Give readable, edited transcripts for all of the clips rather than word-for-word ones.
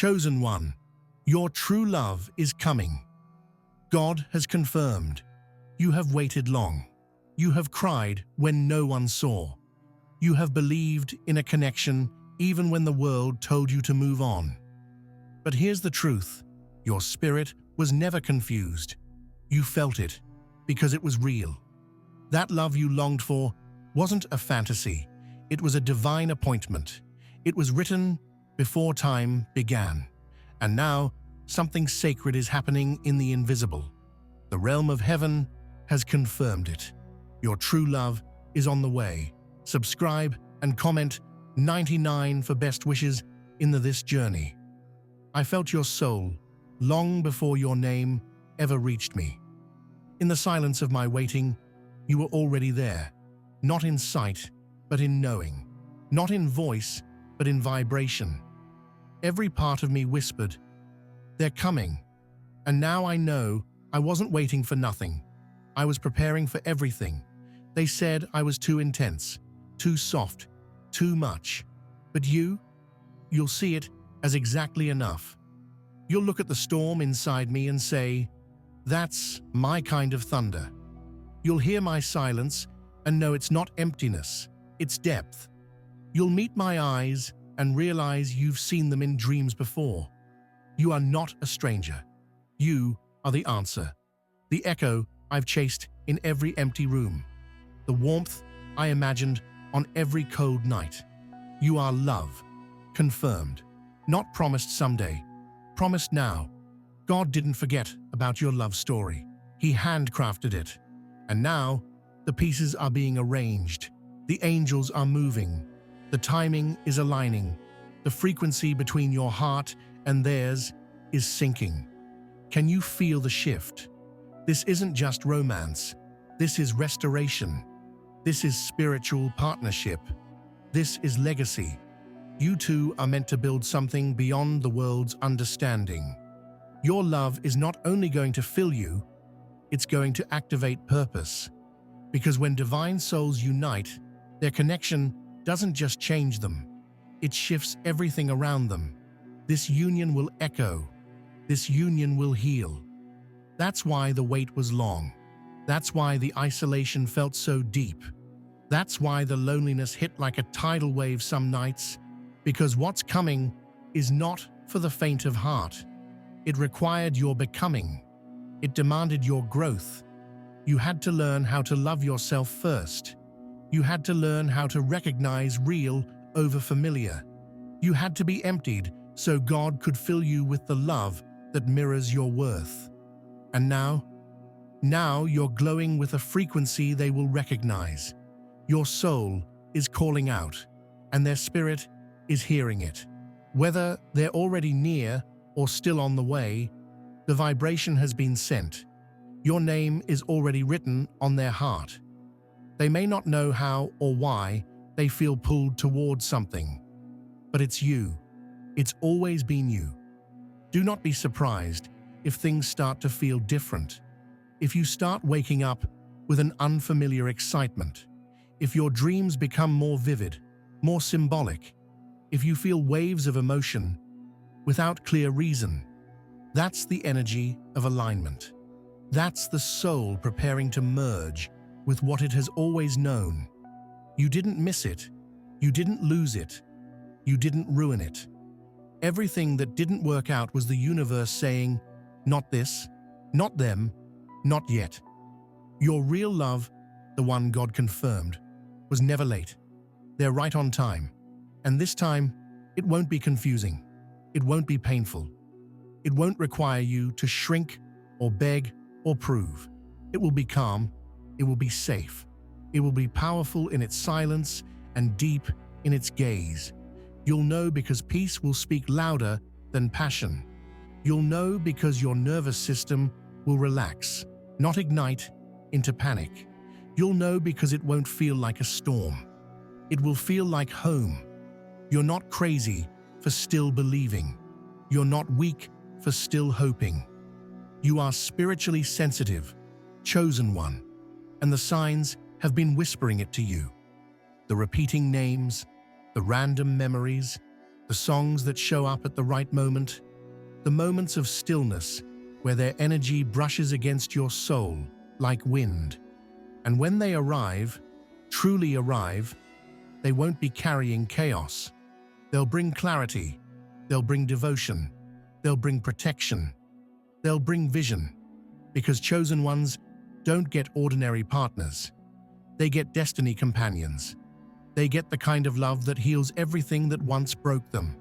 Chosen one, your true love is coming. God has confirmed. You have waited long. You have cried when no one saw. You have believed in a connection even when the world told you to move on. But here's the truth. Your spirit was never confused. You felt it because it was real. That love you longed for wasn't a fantasy. It was a divine appointment. It was written before time began. And now, something sacred is happening in the invisible. The realm of heaven has confirmed it. Your true love is on the way. Subscribe and comment 99 for best wishes in this journey. I felt your soul long before your name ever reached me. In the silence of my waiting, you were already there, not in sight, but in knowing, not in voice, but in vibration. Every part of me whispered, "They're coming." And now I know I wasn't waiting for nothing. I was preparing for everything. They said I was too intense, too soft, too much. But you'll see it as exactly enough. You'll look at the storm inside me and say, "That's my kind of thunder." You'll hear my silence and know it's not emptiness, it's depth. You'll meet my eyes and realize you've seen them in dreams before. You are not a stranger. You are the answer. The echo I've chased in every empty room. The warmth I imagined on every cold night. You are love, confirmed. Not promised someday, promised now. God didn't forget about your love story. He handcrafted it. And now, the pieces are being arranged. The angels are moving. The timing is aligning. The frequency between your heart and theirs is syncing. Can you feel the shift? This isn't just romance. This is restoration. This is spiritual partnership. This is legacy. You two are meant to build something beyond the world's understanding. Your love is not only going to fill you, it's going to activate purpose. Because when divine souls unite, their connection doesn't just change them, it shifts everything around them. This union will echo. This union will heal. That's why the wait was long. That's why the isolation felt so deep. That's why the loneliness hit like a tidal wave some nights. Because what's coming is not for the faint of heart. It required your becoming. It demanded your growth. You had to learn how to love yourself first. You had to learn how to recognize real over familiar. You had to be emptied so God could fill you with the love that mirrors your worth. And now you're glowing with a frequency they will recognize. Your soul is calling out, and their spirit is hearing it. Whether they're already near or still on the way, the vibration has been sent. Your name is already written on their heart. They may not know how or why they feel pulled towards something, but it's you. It's always been you. Do not be surprised if things start to feel different. If you start waking up with an unfamiliar excitement, if your dreams become more vivid, more symbolic, if you feel waves of emotion without clear reason, that's the energy of alignment. That's the soul preparing to merge with what it has always known. You didn't miss it. You didn't lose it. You didn't ruin it. Everything that didn't work out was the universe saying, "Not this, not them, not yet." Your real love, the one God confirmed, was never late. They're right on time. And this time, it won't be confusing. It won't be painful. It won't require you to shrink or beg or prove. It will be calm. It will be safe. It will be powerful in its silence and deep in its gaze. You'll know because peace will speak louder than passion. You'll know because your nervous system will relax, not ignite into panic. You'll know because it won't feel like a storm. It will feel like home. You're not crazy for still believing. You're not weak for still hoping. You are spiritually sensitive, chosen one, and the signs have been whispering it to you. The repeating names, the random memories, the songs that show up at the right moment, the moments of stillness where their energy brushes against your soul like wind. And when they arrive, truly arrive, they won't be carrying chaos. They'll bring clarity, they'll bring devotion, they'll bring protection, they'll bring vision. Because chosen ones don't get ordinary partners. They get destiny companions. They get the kind of love that heals everything that once broke them.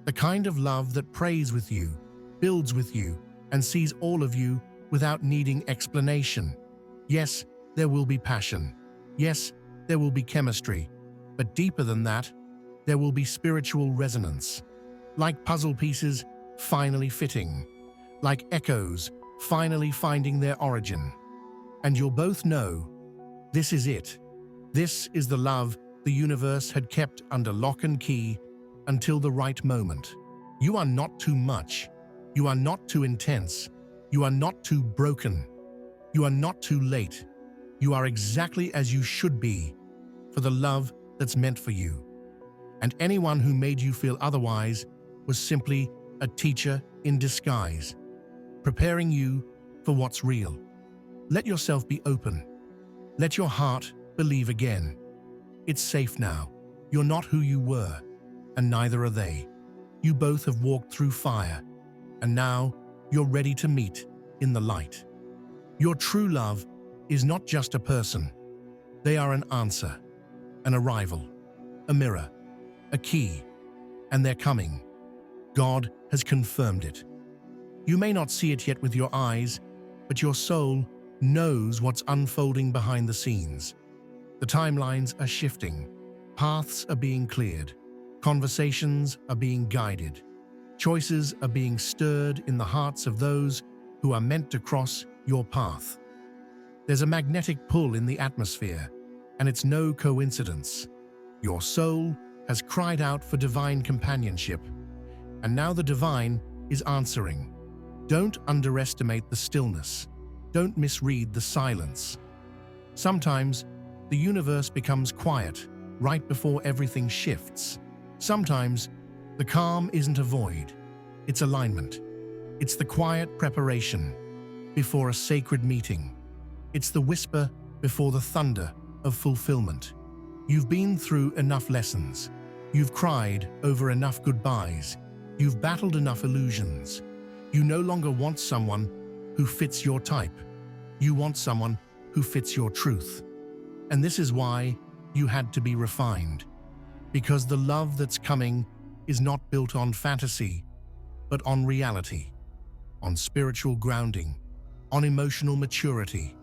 The kind of love that prays with you, builds with you, and sees all of you without needing explanation. Yes, there will be passion. Yes, there will be chemistry. But deeper than that, there will be spiritual resonance. Like puzzle pieces finally fitting. Like echoes finally finding their origin. And you'll both know, this is it. This is the love the universe had kept under lock and key until the right moment. You are not too much. You are not too intense. You are not too broken. You are not too late. You are exactly as you should be for the love that's meant for you. And anyone who made you feel otherwise was simply a teacher in disguise, preparing you for what's real. Let yourself be open. Let your heart believe again. It's safe now. You're not who you were, and neither are they. You both have walked through fire, and now you're ready to meet in the light. Your true love is not just a person. They are an answer, an arrival, a mirror, a key, and they're coming. God has confirmed it. You may not see it yet with your eyes, but your soul knows what's unfolding behind the scenes. The timelines are shifting, paths are being cleared, conversations are being guided, choices are being stirred in the hearts of those who are meant to cross your path. There's a magnetic pull in the atmosphere, and it's no coincidence. Your soul has cried out for divine companionship, and now the divine is answering. Don't underestimate the stillness. Don't misread the silence. Sometimes the universe becomes quiet right before everything shifts. Sometimes the calm isn't a void, it's alignment. It's the quiet preparation before a sacred meeting. It's the whisper before the thunder of fulfillment. You've been through enough lessons. You've cried over enough goodbyes. You've battled enough illusions. You no longer want someone who fits your type. You want someone who fits your truth. And this is why you had to be refined. Because the love that's coming is not built on fantasy, but on reality, on spiritual grounding, on emotional maturity,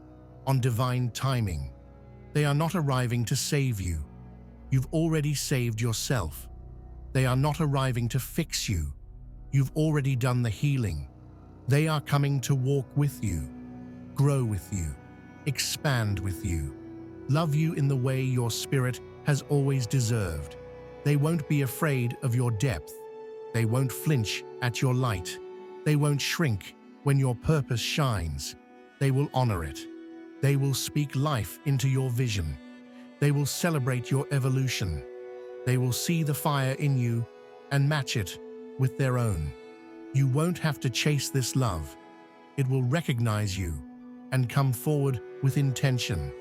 on divine timing. They are not arriving to save you. You've already saved yourself. They are not arriving to fix you. You've already done the healing. They are coming to walk with you, grow with you, expand with you, love you in the way your spirit has always deserved. They won't be afraid of your depth. They won't flinch at your light. They won't shrink when your purpose shines. They will honor it. They will speak life into your vision. They will celebrate your evolution. They will see the fire in you and match it with their own. You won't have to chase this love. It will recognize you and come forward with intention.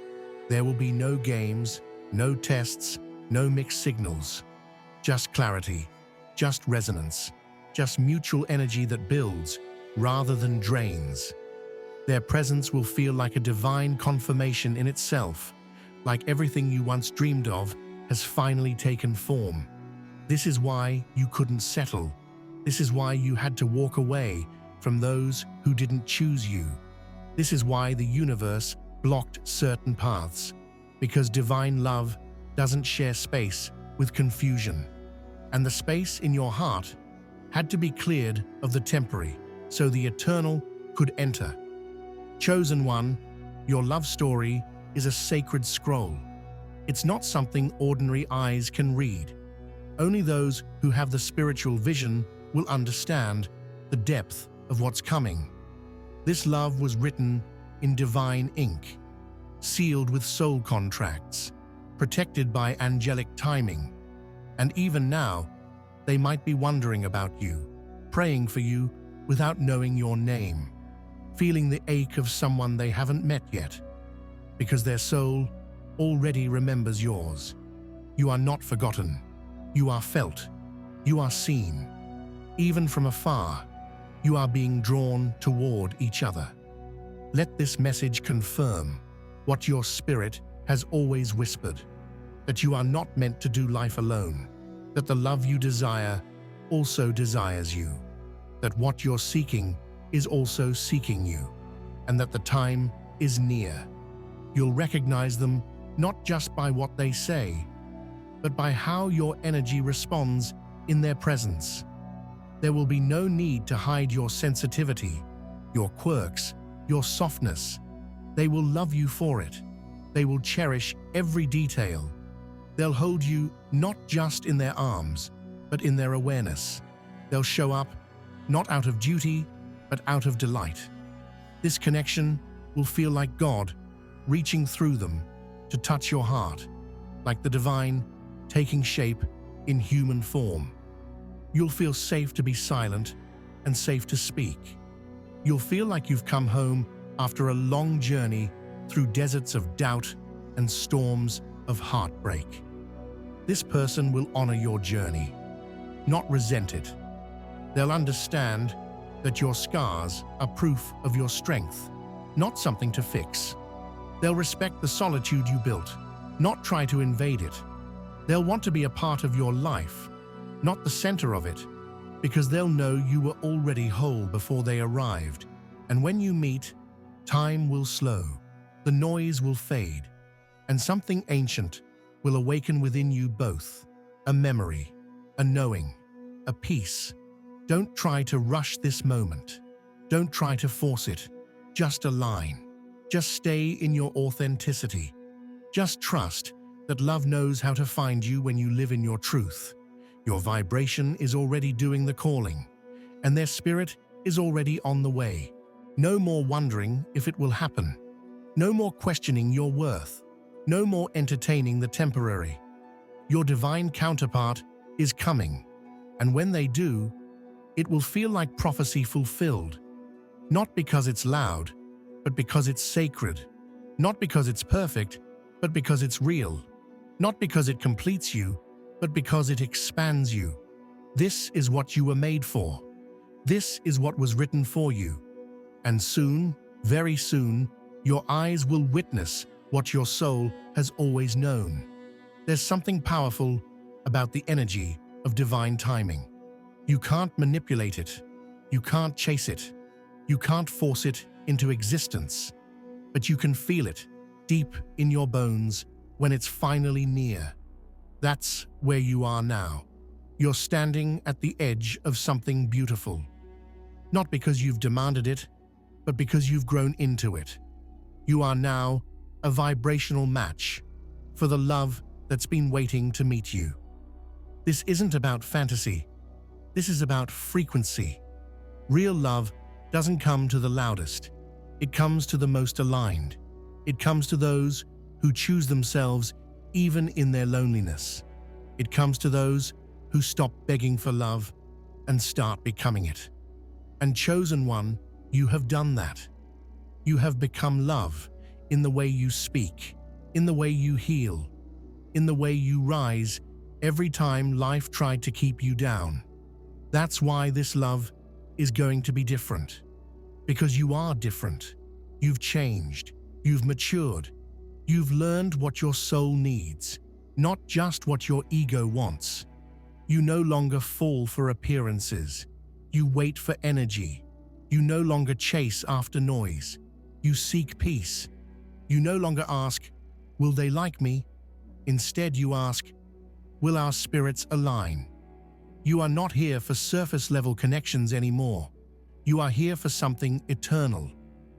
There will be no games, no tests, no mixed signals. Just clarity, just resonance, just mutual energy that builds rather than drains. Their presence will feel like a divine confirmation in itself, like everything you once dreamed of has finally taken form. This is why you couldn't settle. This is why you had to walk away from those who didn't choose you. This is why the universe blocked certain paths, because divine love doesn't share space with confusion. And the space in your heart had to be cleared of the temporary so the eternal could enter. Chosen one, your love story is a sacred scroll. It's not something ordinary eyes can read. Only those who have the spiritual vision will understand the depth of what's coming. This love was written in divine ink, sealed with soul contracts, protected by angelic timing. And even now, They might be wondering about you, praying for you without knowing your name, feeling the ache of someone they haven't met yet, because their soul already remembers yours. You are not forgotten. You are felt. You are seen. Even from afar, you are being drawn toward each other. Let this message confirm what your spirit has always whispered, that you are not meant to do life alone, that the love you desire also desires you, that what you're seeking is also seeking you, and that the time is near. You'll recognize them not just by what they say, but by how your energy responds in their presence. There will be no need to hide your sensitivity, your quirks, your softness. They will love you for it. They will cherish every detail. They'll hold you not just in their arms, but in their awareness. They'll show up not out of duty, but out of delight. This connection will feel like God reaching through them to touch your heart, like the divine taking shape in human form. You'll feel safe to be silent and safe to speak. You'll feel like you've come home after a long journey through deserts of doubt and storms of heartbreak. This person will honor your journey, not resent it. They'll understand that your scars are proof of your strength, not something to fix. They'll respect the solitude you built, not try to invade it. They'll want to be a part of your life, not the center of it, because they'll know you were already whole before they arrived. And when you meet, time will slow, the noise will fade, and something ancient will awaken within you both, a memory, a knowing, a peace. Don't try to rush this moment. Don't try to force it. Just align. Just stay in your authenticity. Just trust that love knows how to find you when you live in your truth. Your vibration is already doing the calling, and their spirit is already on the way. No more wondering if it will happen. No more questioning your worth. No more entertaining the temporary. Your divine counterpart is coming, and when they do, it will feel like prophecy fulfilled. Not because it's loud, but because it's sacred. Not because it's perfect, but because it's real. Not because it completes you, but because it expands you. This is what you were made for. This is what was written for you. And soon, very soon, your eyes will witness what your soul has always known. There's something powerful about the energy of divine timing. You can't manipulate it. You can't chase it. You can't force it into existence. But you can feel it deep in your bones when it's finally near. That's where you are now. You're standing at the edge of something beautiful. Not because you've demanded it, but because you've grown into it. You are now a vibrational match for the love that's been waiting to meet you. This isn't about fantasy. This is about frequency. Real love doesn't come to the loudest. It comes to the most aligned. It comes to those who choose themselves even in their loneliness. It comes to those who stop begging for love and start becoming it. And chosen one, you have done that. You have become love in the way you speak, in the way you heal, in the way you rise every time life tried to keep you down. That's why this love is going to be different. Because you are different. You've changed. You've matured. You've learned what your soul needs, not just what your ego wants. You no longer fall for appearances. You wait for energy. You no longer chase after noise. You seek peace. You no longer ask, will they like me? Instead, you ask, will our spirits align? You are not here for surface-level connections anymore. You are here for something eternal,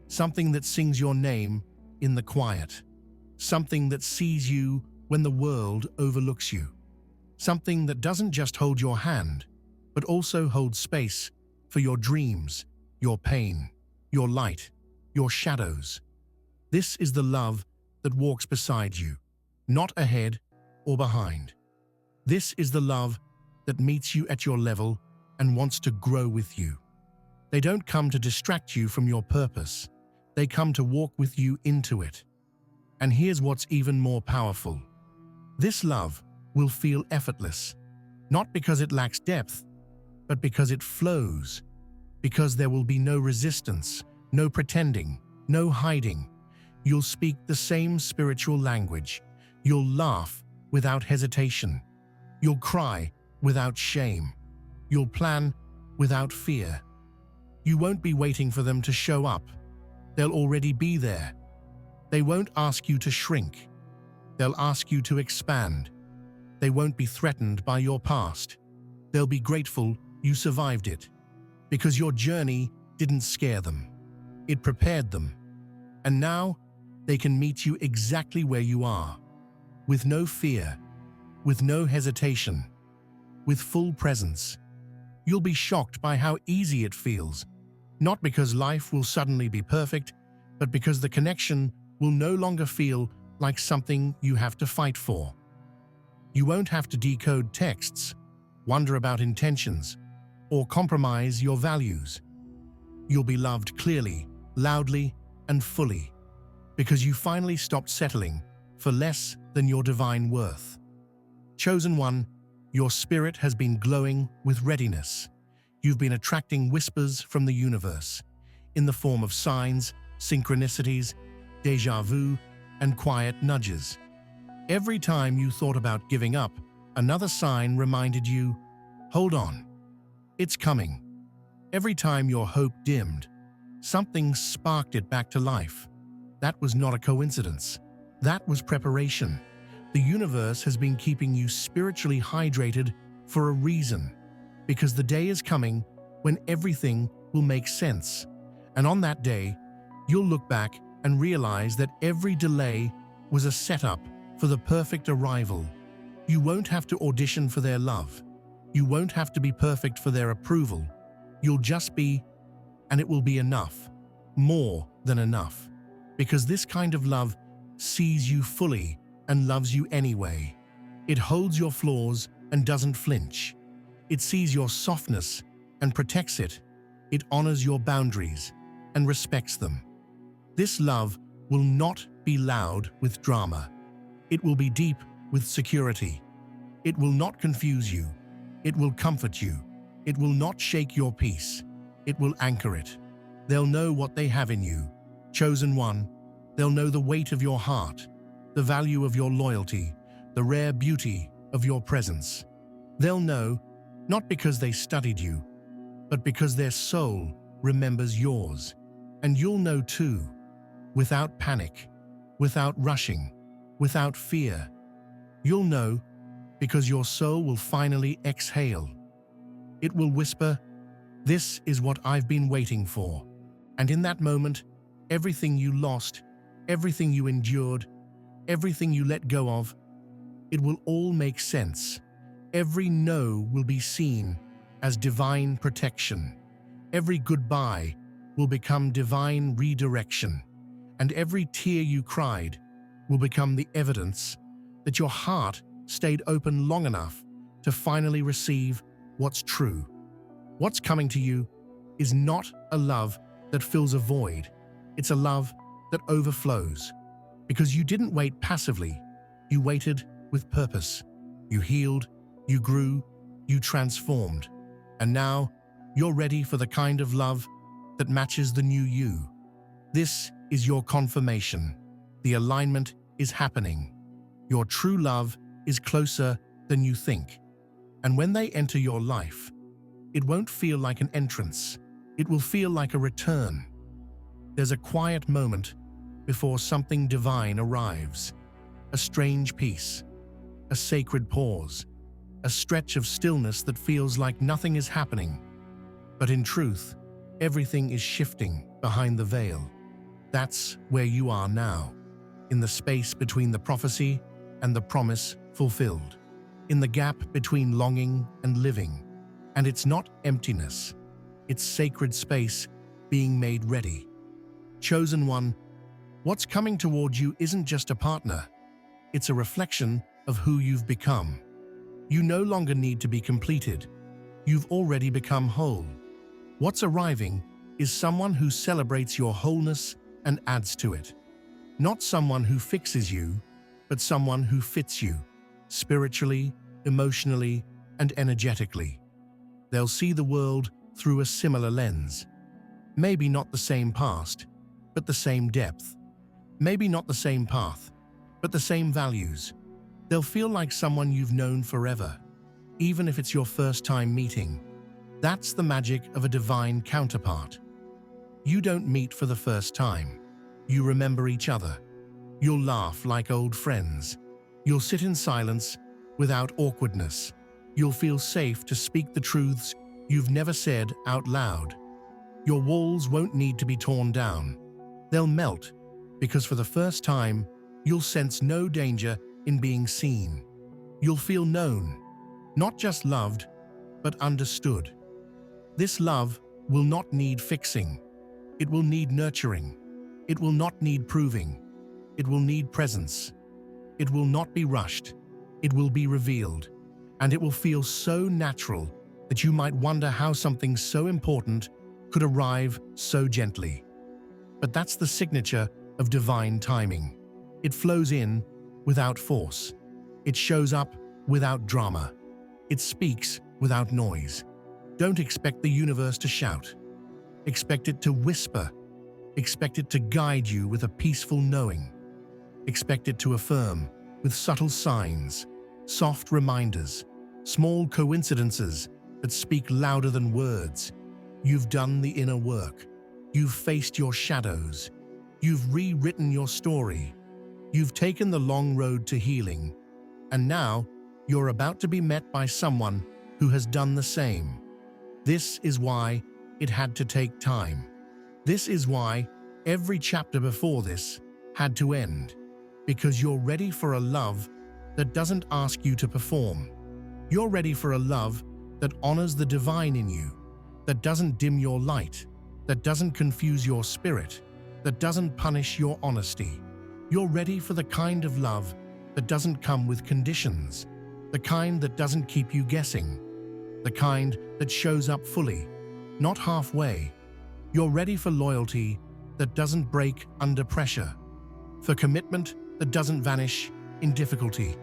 something that sings your name in the quiet, something that sees you when the world overlooks you, something that doesn't just hold your hand, but also holds space for your dreams, your pain, your light, your shadows. This is the love that walks beside you, not ahead or behind. This is the love that meets you at your level and wants to grow with you. They don't come to distract you from your purpose. They come to walk with you into it. And here's what's even more powerful. This love will feel effortless, not because it lacks depth, but because it flows, because there will be no resistance, no pretending, no hiding. You'll speak the same spiritual language. You'll laugh without hesitation. You'll cry without shame. You'll plan without fear. You won't be waiting for them to show up. They'll already be there. They won't ask you to shrink. They'll ask you to expand. They won't be threatened by your past. They'll be grateful you survived it, because your journey didn't scare them. It prepared them. And now they can meet you exactly where you are, with no fear, with no hesitation, with full presence. You'll be shocked by how easy it feels, not because life will suddenly be perfect, but because the connection will no longer feel like something you have to fight for. You won't have to decode texts, wonder about intentions, or compromise your values. You'll be loved clearly, loudly, and fully, because you finally stopped settling for less than your divine worth. Chosen one, your spirit has been glowing with readiness. You've been attracting whispers from the universe, in the form of signs, synchronicities, déjà vu, and quiet nudges. Every time you thought about giving up, another sign reminded you, hold on, it's coming. Every time your hope dimmed, something sparked it back to life. That was not a coincidence. That was preparation. The universe has been keeping you spiritually hydrated for a reason, because the day is coming when everything will make sense. And on that day, you'll look back and realize that every delay was a setup for the perfect arrival. You won't have to audition for their love. You won't have to be perfect for their approval. You'll just be, and it will be enough, more than enough, because this kind of love sees you fully and loves you anyway. It holds your flaws and doesn't flinch. It sees your softness and protects it. It honors your boundaries and respects them. This love will not be loud with drama. It will be deep with security. It will not confuse you. It will comfort you. It will not shake your peace. It will anchor it. They'll know what they have in you. Chosen one, they'll know the weight of your heart, the value of your loyalty, the rare beauty of your presence. They'll know, not because they studied you, but because their soul remembers yours. And you'll know too, without panic, without rushing, without fear. You'll know because your soul will finally exhale. It will whisper, "This is what I've been waiting for." And in that moment, everything you lost, everything you endured, everything you let go of, it will all make sense. Every no will be seen as divine protection. Every goodbye will become divine redirection. And every tear you cried will become the evidence that your heart stayed open long enough to finally receive what's true. What's coming to you is not a love that fills a void. It's a love that overflows. Because you didn't wait passively. You waited with purpose. You healed, you grew, you transformed. And now you're ready for the kind of love that matches the new you. This is your confirmation. The alignment is happening. Your true love is closer than you think. And when they enter your life, it won't feel like an entrance. It will feel like a return. There's a quiet moment before something divine arrives. A strange peace, a sacred pause, a stretch of stillness that feels like nothing is happening. But in truth, everything is shifting behind the veil. That's where you are now, in the space between the prophecy and the promise fulfilled, in the gap between longing and living. And it's not emptiness, it's sacred space being made ready. Chosen one, what's coming toward you isn't just a partner, it's a reflection of who you've become. You no longer need to be completed. You've already become whole. What's arriving is someone who celebrates your wholeness and adds to it. Not someone who fixes you, but someone who fits you, spiritually, emotionally, and energetically. They'll see the world through a similar lens. Maybe not the same past, but the same depth. Maybe not the same path, but the same values. They'll feel like someone you've known forever, even if it's your first time meeting. That's the magic of a divine counterpart. You don't meet for the first time. You remember each other. You'll laugh like old friends. You'll sit in silence without awkwardness. You'll feel safe to speak the truths you've never said out loud. Your walls won't need to be torn down. They'll melt, because for the first time, you'll sense no danger in being seen. You'll feel known, not just loved, but understood. This love will not need fixing. It will need nurturing. It will not need proving. It will need presence. It will not be rushed. It will be revealed. And it will feel so natural that you might wonder how something so important could arrive so gently. But that's the signature of divine timing. It flows in without force. It shows up without drama. It speaks without noise. Don't expect the universe to shout. Expect it to whisper. Expect it to guide you with a peaceful knowing. Expect it to affirm with subtle signs, soft reminders, small coincidences that speak louder than words. You've done the inner work. You've faced your shadows. You've rewritten your story. You've taken the long road to healing. And now, you're about to be met by someone who has done the same. This is why it had to take time. This is why every chapter before this had to end. Because you're ready for a love that doesn't ask you to perform. You're ready for a love that honors the divine in you, that doesn't dim your light, that doesn't confuse your spirit, that doesn't punish your honesty. You're ready for the kind of love that doesn't come with conditions, the kind that doesn't keep you guessing, the kind that shows up fully, not halfway. You're ready for loyalty that doesn't break under pressure, for commitment that doesn't vanish in difficulty,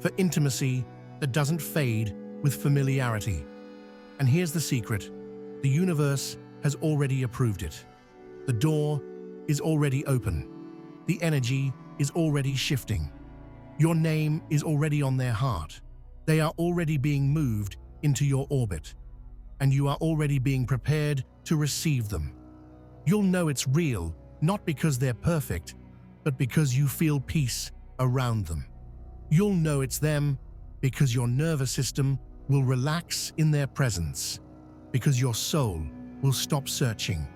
for intimacy that doesn't fade with familiarity. And here's the secret: the universe has already approved it. The door is already open. The energy is already shifting. Your name is already on their heart. They are already being moved into your orbit, and you are already being prepared to receive them. You'll know it's real, not because they're perfect, but because you feel peace around them. You'll know it's them because your nervous system will relax in their presence, because your soul will stop searching,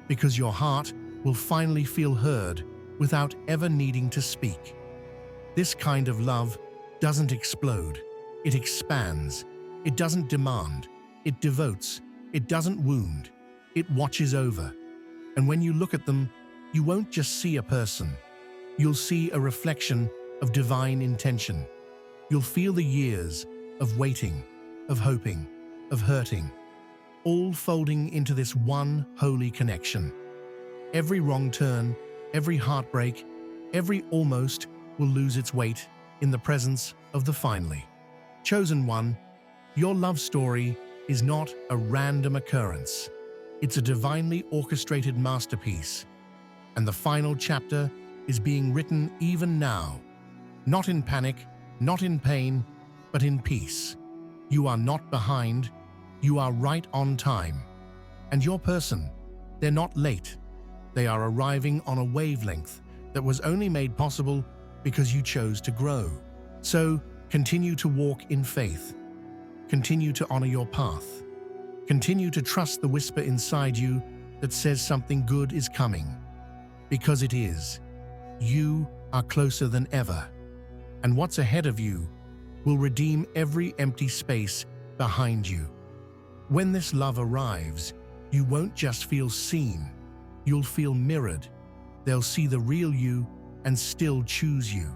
because your heart will finally feel heard without ever needing to speak. This kind of love doesn't explode, it expands. It doesn't demand, it devotes. It doesn't wound, it watches over. And when you look at them, you won't just see a person. You'll see a reflection of divine intention. You'll feel the years of waiting, of hoping, of hurting, all folding into this one holy connection. Every wrong turn, every heartbreak, every almost will lose its weight in the presence of the finally chosen one. Your love story is not a random occurrence. It's a divinely orchestrated masterpiece. And the final chapter is being written even now. Not in panic, not in pain, but in peace. You are not behind. You are right on time. And your person, they're not late. They are arriving on a wavelength that was only made possible because you chose to grow. So continue to walk in faith. Continue to honor your path. Continue to trust the whisper inside you that says something good is coming. Because it is. You are closer than ever. And what's ahead of you will redeem every empty space behind you. When this love arrives, you won't just feel seen. You'll feel mirrored. They'll see the real you and still choose you.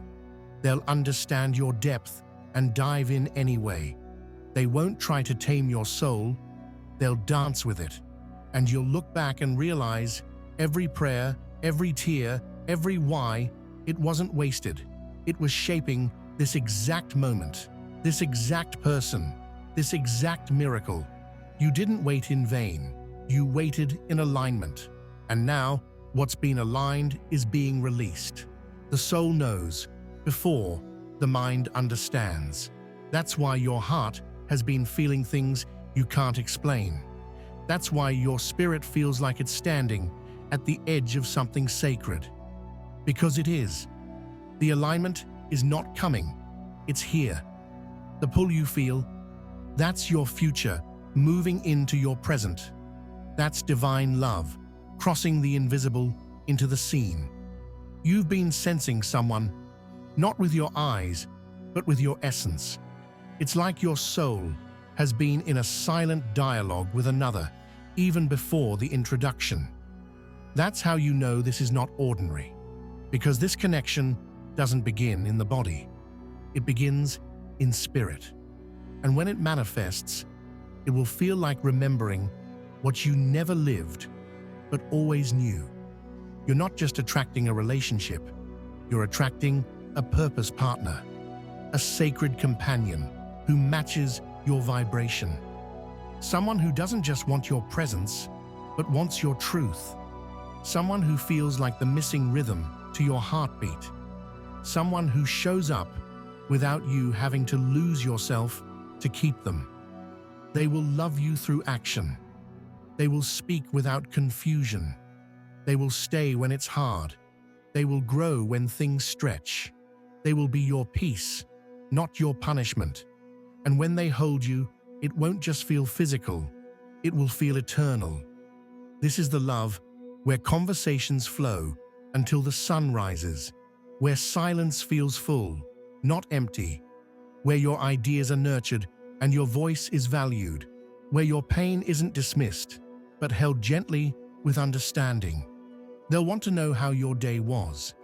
They'll understand your depth and dive in anyway. They won't try to tame your soul, they'll dance with it. And you'll look back and realize every prayer, every tear, every why, it wasn't wasted. It was shaping this exact moment, this exact person, this exact miracle. You didn't wait in vain. You waited in alignment. And now, what's been aligned is being released. The soul knows before the mind understands. That's why your heart has been feeling things you can't explain. That's why your spirit feels like it's standing at the edge of something sacred. Because it is. The alignment is not coming, it's here. The pull you feel, that's your future moving into your present. That's divine love, crossing the invisible into the seen. You've been sensing someone, not with your eyes, but with your essence. It's like your soul has been in a silent dialogue with another, even before the introduction. That's how you know this is not ordinary, because this connection doesn't begin in the body. It begins in spirit. And when it manifests, it will feel like remembering what you never lived, but always knew. You're not just attracting a relationship, you're attracting a purpose partner, a sacred companion who matches your vibration. Someone who doesn't just want your presence, but wants your truth. Someone who feels like the missing rhythm to your heartbeat. Someone who shows up without you having to lose yourself to keep them. They will love you through action. They will speak without confusion. They will stay when it's hard. They will grow when things stretch. They will be your peace, not your punishment. And when they hold you, it won't just feel physical, it will feel eternal. This is the love where conversations flow until the sun rises, where silence feels full, not empty, where your ideas are nurtured and your voice is valued, where your pain isn't dismissed, but held gently with understanding. They'll want to know how your day was,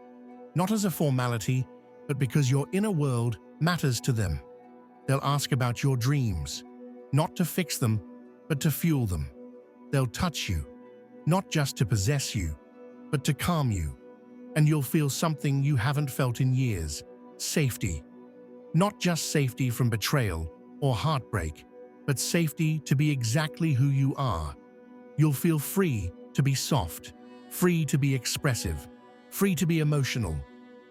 not as a formality, but because your inner world matters to them. They'll ask about your dreams, not to fix them, but to fuel them. They'll touch you, not just to possess you, but to calm you. And you'll feel something you haven't felt in years, safety. Not just safety from betrayal or heartbreak, but safety to be exactly who you are. You'll feel free to be soft, free to be expressive, free to be emotional,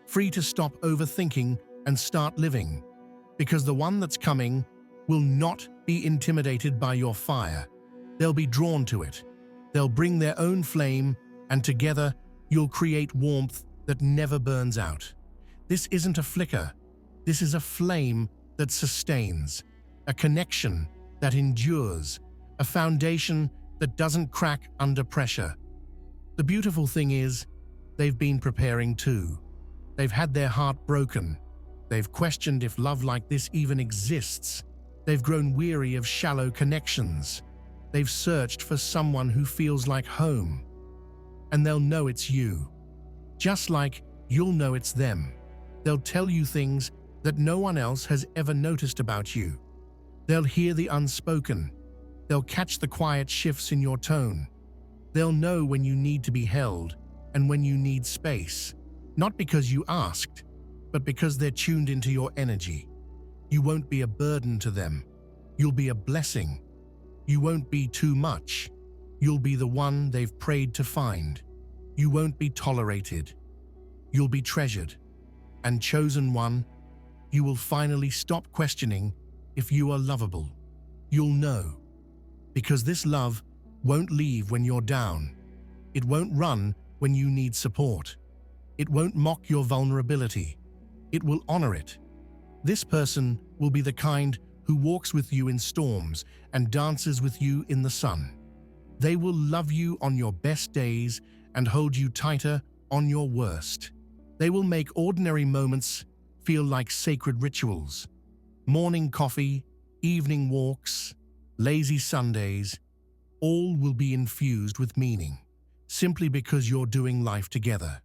free to stop overthinking and start living. Because the one that's coming will not be intimidated by your fire. They'll be drawn to it. They'll bring their own flame, and together you'll create warmth that never burns out. This isn't a flicker. This is a flame that sustains, a connection that endures, a foundation that doesn't crack under pressure. The beautiful thing is, they've been preparing too. They've had their heart broken. They've questioned if love like this even exists. They've grown weary of shallow connections. They've searched for someone who feels like home. And they'll know it's you. Just like you'll know it's them. They'll tell you things that no one else has ever noticed about you. They'll hear the unspoken. They'll catch the quiet shifts in your tone. They'll know when you need to be held and when you need space. Not because you asked, but because they're tuned into your energy. You won't be a burden to them. You'll be a blessing. You won't be too much. You'll be the one they've prayed to find. You won't be tolerated. You'll be treasured. And chosen one, you will finally stop questioning if you are lovable. You'll know. Because this love won't leave when you're down. It won't run when you need support. It won't mock your vulnerability. It will honor it. This person will be the kind who walks with you in storms and dances with you in the sun. They will love you on your best days and hold you tighter on your worst. They will make ordinary moments feel like sacred rituals. Morning coffee, evening walks, lazy Sundays, all will be infused with meaning, simply because you're doing life together.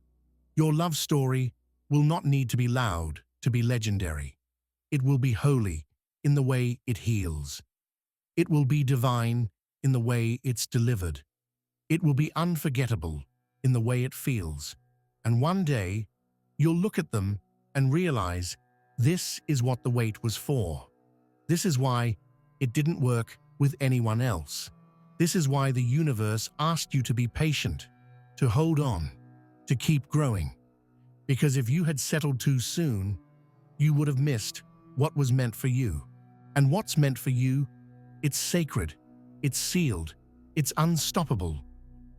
Your love story will not need to be loud to be legendary. It will be holy in the way it heals. It will be divine in the way it's delivered. It will be unforgettable in the way it feels. And one day, you'll look at them and realize this is what the wait was for. This is why it didn't work with anyone else. This is why the universe asked you to be patient, to hold on, to keep growing. Because if you had settled too soon, you would have missed what was meant for you. And what's meant for you, it's sacred, it's sealed, it's unstoppable.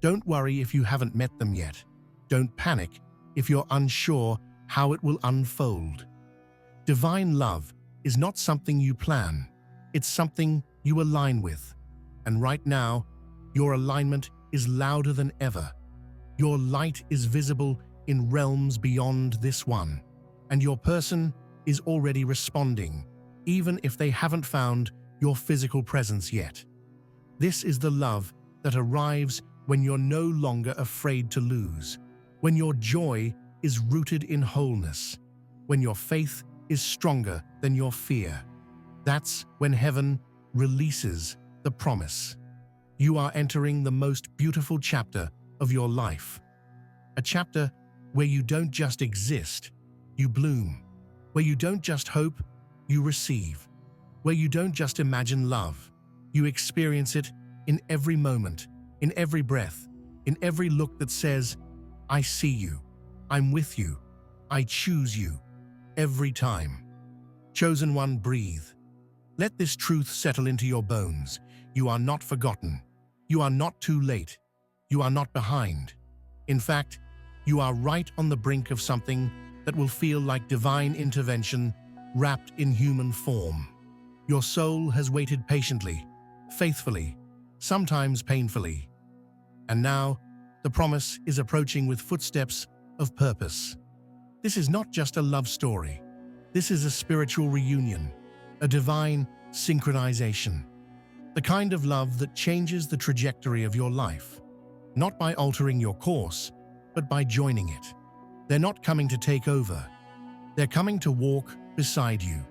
Don't worry if you haven't met them yet. Don't panic if you're unsure how it will unfold. Divine love is not something you plan. It's something you align with. And right now, your alignment is louder than ever. Your light is visible in realms beyond this one. And your person is already responding, even if they haven't found your physical presence yet. This is the love that arrives when you're no longer afraid to lose, when your joy is rooted in wholeness, when your faith is stronger than your fear. That's when heaven releases the promise. You are entering the most beautiful chapter of your life. A chapter where you don't just exist, you bloom. Where you don't just hope, you receive. Where you don't just imagine love, you experience it in every moment, in every breath, in every look that says, I see you, I'm with you, I choose you, every time. Chosen one, breathe. Let this truth settle into your bones. You are not forgotten. You are not too late. You are not behind. In fact, you are right on the brink of something that will feel like divine intervention wrapped in human form. Your soul has waited patiently, faithfully, sometimes painfully. And now, the promise is approaching with footsteps of purpose. This is not just a love story. This is a spiritual reunion, a divine synchronization. The kind of love that changes the trajectory of your life, not by altering your course, but by joining it. They're not coming to take over. They're coming to walk beside you,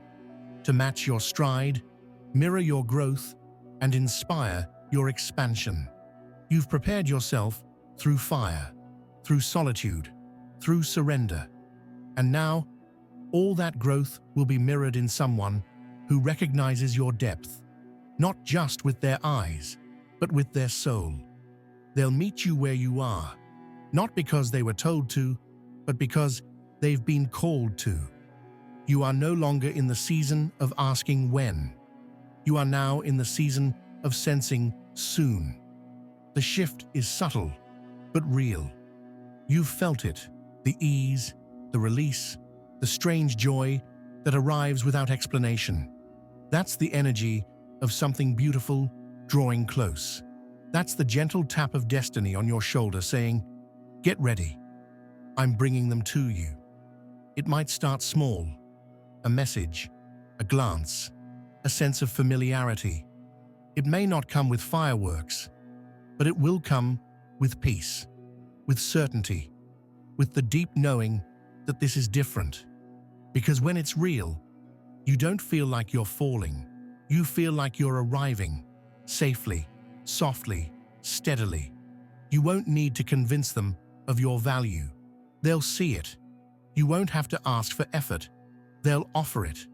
to match your stride, mirror your growth, and inspire your expansion. You've prepared yourself through fire, through solitude, through surrender. And now, all that growth will be mirrored in someone who recognizes your depth, not just with their eyes, but with their soul. They'll meet you where you are, not because they were told to, but because they've been called to. You are no longer in the season of asking when. You are now in the season of sensing soon. The shift is subtle, but real. You've felt it, the ease, the release, the strange joy that arrives without explanation. That's the energy of something beautiful drawing close. That's the gentle tap of destiny on your shoulder saying, get ready. I'm bringing them to you. It might start small, a message, a glance, a sense of familiarity. It may not come with fireworks, but it will come with peace, with certainty, with the deep knowing that this is different. Because when it's real, you don't feel like you're falling. You feel like you're arriving, safely, softly, steadily. You won't need to convince them of your value. They'll see it. You won't have to ask for effort. They'll offer it.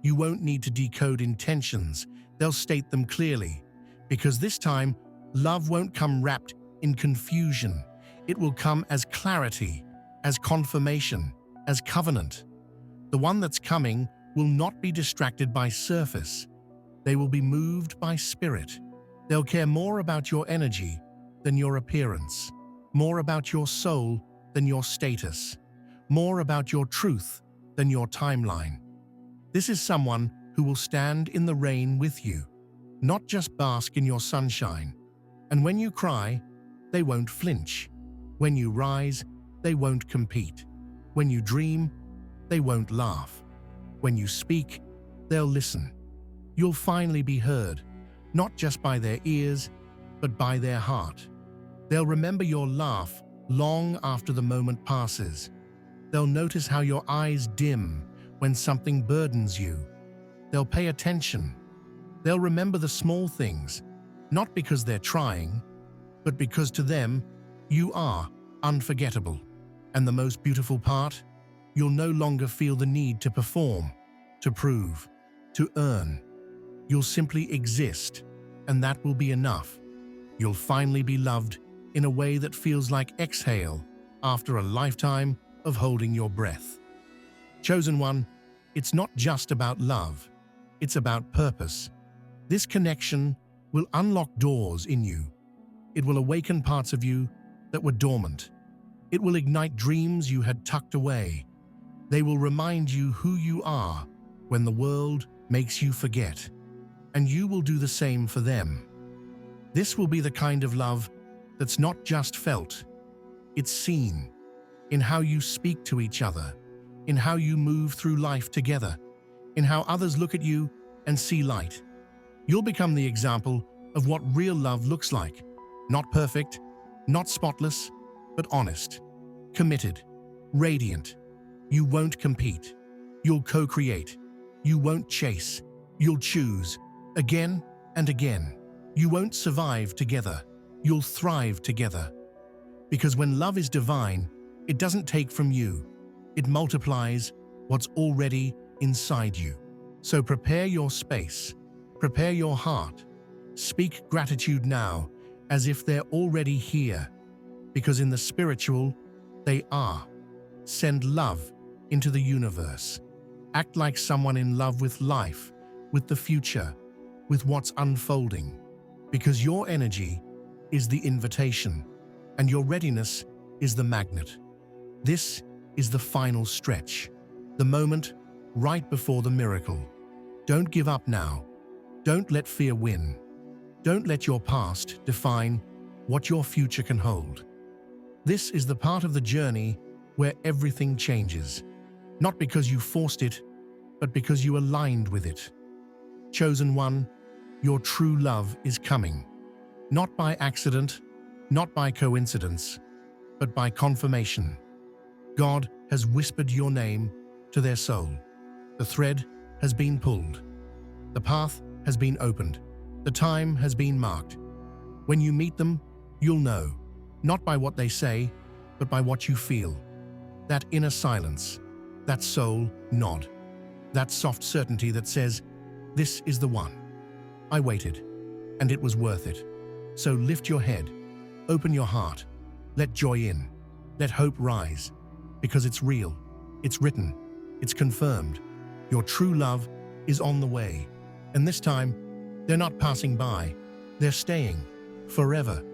You won't need to decode intentions. They'll state them clearly. Because this time, love won't come wrapped in confusion. It will come as clarity, as confirmation, as covenant. The one that's coming will not be distracted by surface. They will be moved by spirit. They'll care more about your energy than your appearance, more about your soul than your status, more about your truth than your timeline. This is someone who will stand in the rain with you, not just bask in your sunshine. And when you cry, they won't flinch. When you rise, they won't compete. When you dream, they won't laugh. When you speak, they'll listen. You'll finally be heard, not just by their ears, but by their heart. They'll remember your laugh long after the moment passes. They'll notice how your eyes dim when something burdens you, They'll pay attention. They'll remember the small things, not because they're trying, but because to them, you are unforgettable. And the most beautiful part, you'll no longer feel the need to perform, to prove, to earn. You'll simply exist, and that will be enough. You'll finally be loved in a way that feels like exhale after a lifetime of holding your breath. Chosen one, it's not just about love, it's about purpose. This connection will unlock doors in you. It will awaken parts of you that were dormant. It will ignite dreams you had tucked away. They will remind you who you are when the world makes you forget. And you will do the same for them. This will be the kind of love that's not just felt, it's seen in how you speak to each other, in how you move through life together, in how others look at you and see light. You'll become the example of what real love looks like. Not perfect, not spotless, but honest, committed, radiant. You won't compete. You'll co-create. You won't chase. You'll choose, again and again. You won't survive together. You'll thrive together. Because when love is divine, it doesn't take from you. It multiplies what's already inside you. So prepare your space. Prepare your heart. Speak gratitude now as if they're already here. Because in the spiritual, they are. Send love into the universe. Act like someone in love with life, with the future, with what's unfolding. Because your energy is the invitation, and your readiness is the magnet. This is the final stretch, the moment right before the miracle. Don't give up now. Don't let fear win. Don't let your past define what your future can hold. This is the part of the journey where everything changes, not because you forced it, but because you aligned with it. Chosen one, your true love is coming. Not by accident, not by coincidence, but by confirmation. God has whispered your name to their soul. The thread has been pulled. The path has been opened. The time has been marked. When you meet them, you'll know, not by what they say, but by what you feel. That inner silence, that soul nod, that soft certainty that says, this is the one. I waited, and it was worth it. So lift your head, open your heart, let joy in, let hope rise, because it's real, it's written, it's confirmed. Your true love is on the way, and this time, they're not passing by, they're staying, forever.